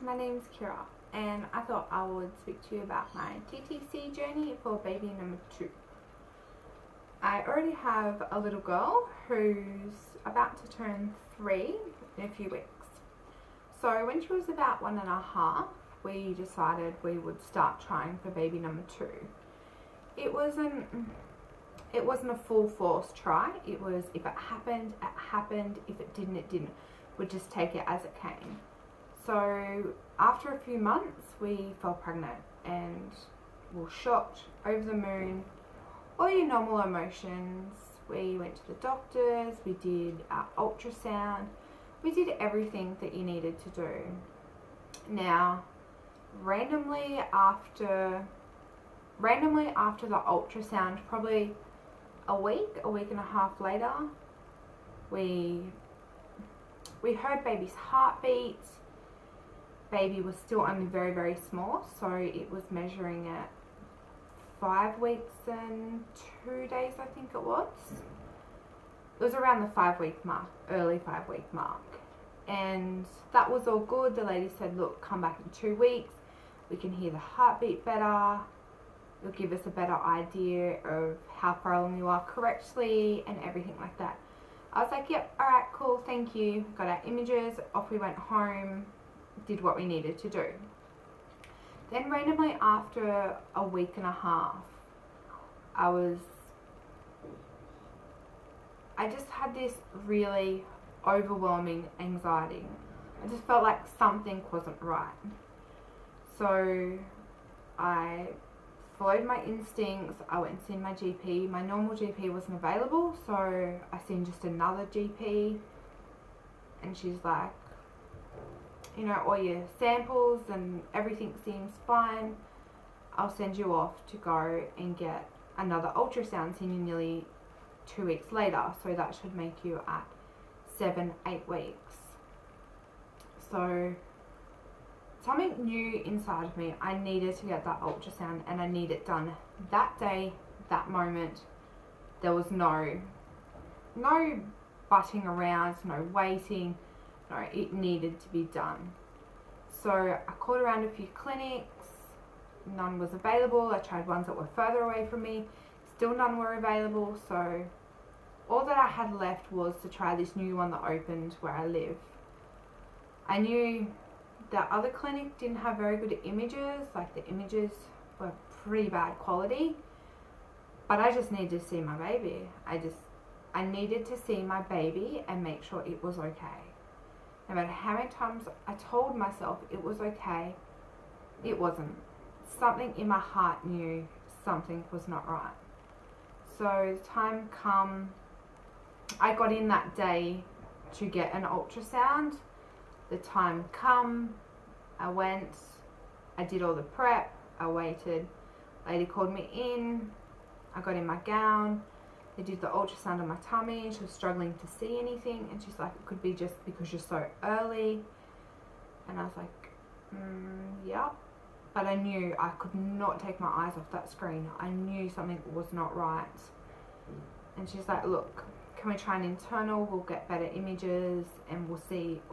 my name's Kira and I thought I would speak to you about my TTC journey for baby number 2. I already have a little girl who's about to turn 3 in a few weeks. So when she was about 1.5, we decided we would start trying for baby number 2. It wasn't a full force try. It was, if it happened, it happened. If it didn't, it didn't. We'd just take it as it came. So after a few months, we fell pregnant and were shocked, over the moon, all your normal emotions. We went to the doctors, we did our ultrasound, we did everything that you needed to do. Now, randomly after the ultrasound, probably a week and a half later, we heard baby's heartbeat. Baby was still only very, very small, so it was measuring at 5 weeks and 2 days, I think it was. It was around the 5-week mark, early 5-week mark. And that was all good. The lady said, look, come back in 2 weeks. We can hear the heartbeat better. It'll give us a better idea of how far along you are correctly and everything like that. I was like, yep, all right, cool, thank you. Got our images, off we went home, did what we needed to do. Then randomly after a week and a half, I just had this really overwhelming anxiety. I just felt like something wasn't right. So I followed my instincts. I went and seen my GP. My normal GP wasn't available, so I seen just another GP, and she's like, you know, all your samples and everything seems fine. I'll send you off to go and get another ultrasound, seeing you nearly 2 weeks later, so that should make you at 7-8 weeks. So something new inside of me, I needed to get that ultrasound, and I need it done that day, that moment. There was no butting around, no waiting. No, it needed to be done. So I called around a few clinics. None was available. I tried ones that were further away from me. Still none were available. So all that I had left was to try this new one that opened where I live. I knew that other clinic didn't have very good images. Like, the images were pretty bad quality. But I just needed to see my baby. I needed to see my baby and make sure it was okay. No matter how many times I told myself it was okay, it wasn't. Something in my heart knew something was not right. So the time come, I got in that day to get an ultrasound. The time come, I went, I did all the prep, I waited. Lady called me in, I got in my gown. They did the ultrasound on my tummy. She was struggling to see anything, and she's like, it could be just because you're so early. And I was like, yeah. But I knew I could not take my eyes off that screen. I knew something was not right. And she's like, look, can we try an internal? We'll get better images and we'll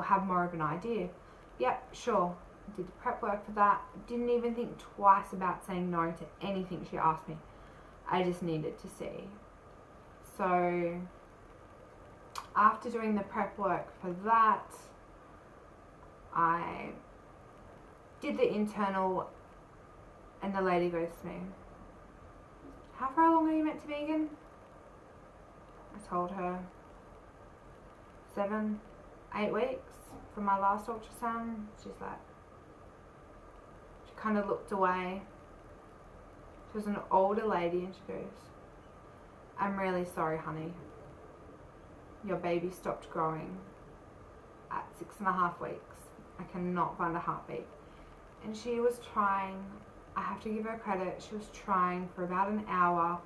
have more of an idea. Yep, sure. Did the prep work for that. Didn't even think twice about saying no to anything she asked me. I just needed to see. So after doing the prep work for that, I did the internal, and the lady goes to me, how far along are you meant to be again? I told her 7-8 weeks from my last ultrasound. She's like, she kind of looked away. She was an older lady, and she goes, I'm really sorry, honey. Your baby stopped growing at 6.5 weeks. I cannot find a heartbeat. And she was trying, I have to give her credit, she was trying for about an hour,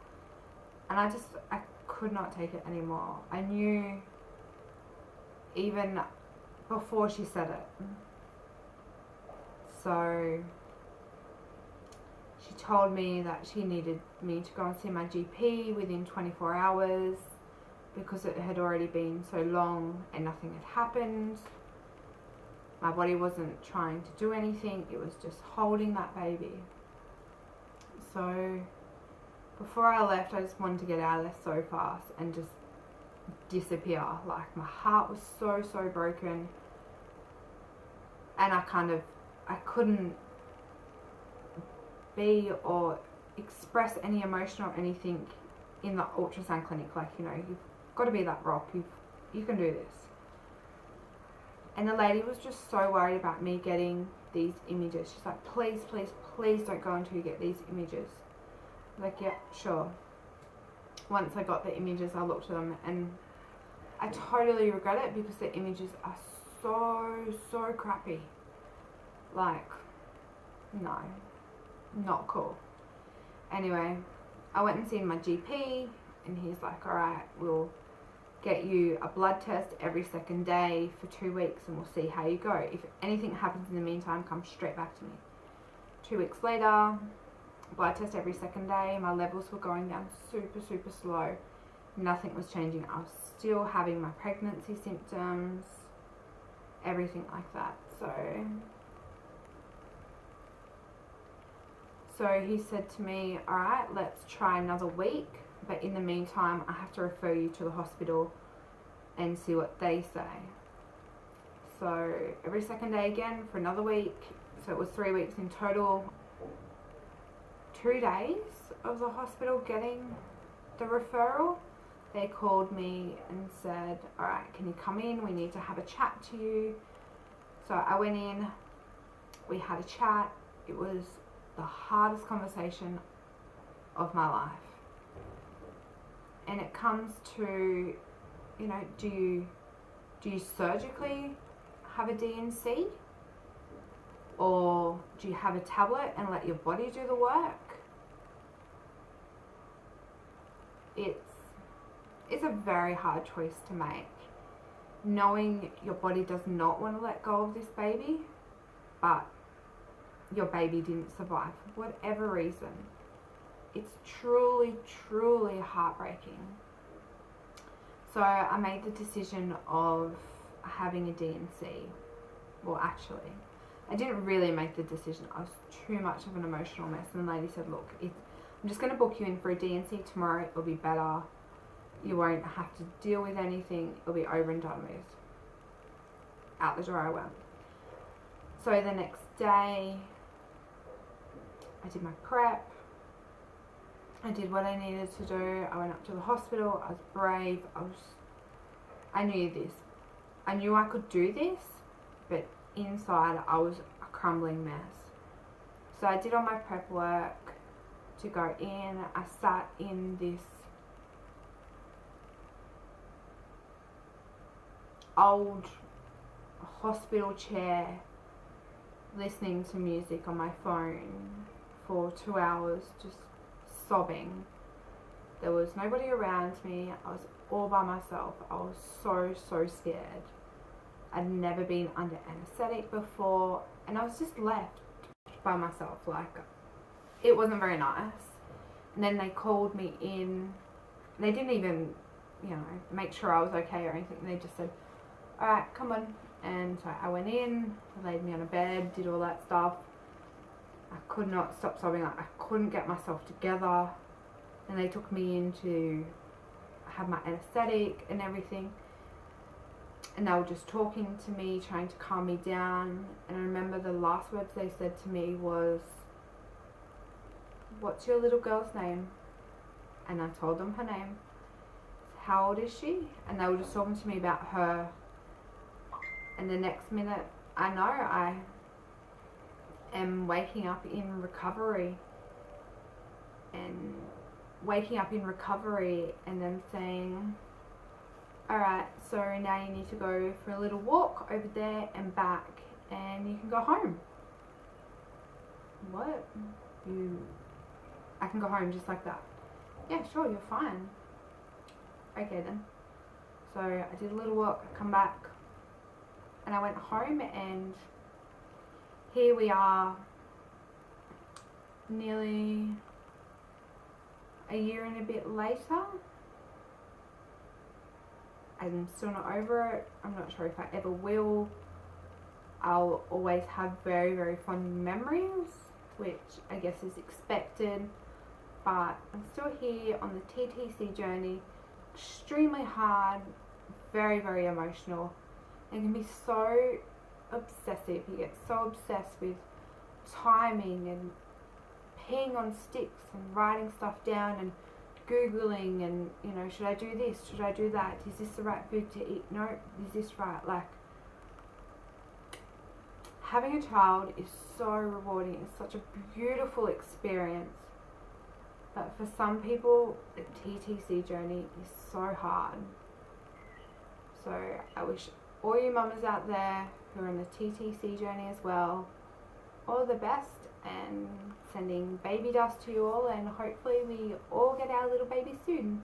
and I could not take it anymore. I knew even before she said it. So she told me that she needed me to go and see my GP within 24 hours because it had already been so long and nothing had happened. My body wasn't trying to do anything. It was just holding that baby. So before I left, I just wanted to get out of there so fast and just disappear. Like, my heart was so broken, and I couldn't be or express any emotion or anything in the ultrasound clinic. Like, you know, you've got to be that rock. You can do this. And the lady was just so worried about me getting these images. She's like, please don't go until you get these images. I was like, yeah, sure. Once I got the images, I looked at them, and I totally regret it because the images are so crappy. Like, no, not cool. Anyway, I went and seen my GP, and he's like, alright, we'll get you a blood test every second day for 2 weeks, and we'll see how you go. If anything happens in the meantime, come straight back to me. 2 weeks later, blood test every second day. My levels were going down super slow. Nothing was changing. I was still having my pregnancy symptoms, everything like that. So he said to me, alright, let's try another week, but in the meantime, I have to refer you to the hospital and see what they say. So every second day again for another week. So it was 3 weeks in total. 2 days of the hospital getting the referral, they called me and said, alright, can you come in? We need to have a chat to you. So I went in, we had a chat. It was the hardest conversation of my life. And it comes to, you know, do you surgically have a D&C? Or do you have a tablet and let your body do the work? It's a very hard choice to make, knowing your body does not want to let go of this baby, but your baby didn't survive for whatever reason. It's truly heartbreaking. So I made the decision of having a D&C. Well, actually, I didn't really make the decision. I was too much of an emotional mess. And the lady said, look, I'm just going to book you in for a D&C tomorrow. It'll be better. You won't have to deal with anything. It'll be over and done with. Out the door I went. So the next day, I did my prep. I did what I needed to do. I went up to the hospital. I was brave. I knew this. I knew I could do this, but inside I was a crumbling mess. So I did all my prep work to go in. I sat in this old hospital chair listening to music on my phone for 2 hours, just sobbing. There was nobody around me. I was all by myself. I was so scared. I'd never been under anesthetic before, and I was just left by myself. Like, it wasn't very nice. And then they called me in. They didn't even, you know, make sure I was okay or anything. They just said, alright, come on. And so I went in, they laid me on a bed, did all that stuff. I could not stop sobbing. Like, I couldn't get myself together. And they took me in to have my anesthetic and everything. And they were just talking to me, trying to calm me down. And I remember the last words they said to me was, what's your little girl's name? And I told them her name. How old is she? And they were just talking to me about her. And the next minute, I know I am waking up in recovery. And waking up in recovery and then saying, alright, so now you need to go for a little walk over there and back, and you can go home. What? I can go home just like that? Yeah, sure, you're fine. Okay then. So I did a little walk, I come back, and I went home, and here we are, nearly a year and a bit later. I'm still not over it. I'm not sure if I ever will. I'll always have very, very fond memories, which I guess is expected, but I'm still here on the TTC journey. Extremely hard, very, very emotional, and can be so obsessive. You get so obsessed with timing and peeing on sticks and writing stuff down and Googling and, you know, should I do this? Should I do that? Is this the right food to eat? No, is this right? Like, having a child is so rewarding. It's such a beautiful experience. But for some people, the TTC journey is so hard. So I wish all you mamas out there who are on the TTC journey as well, all the best, and sending baby dust to you all, and hopefully we all get our little baby soon.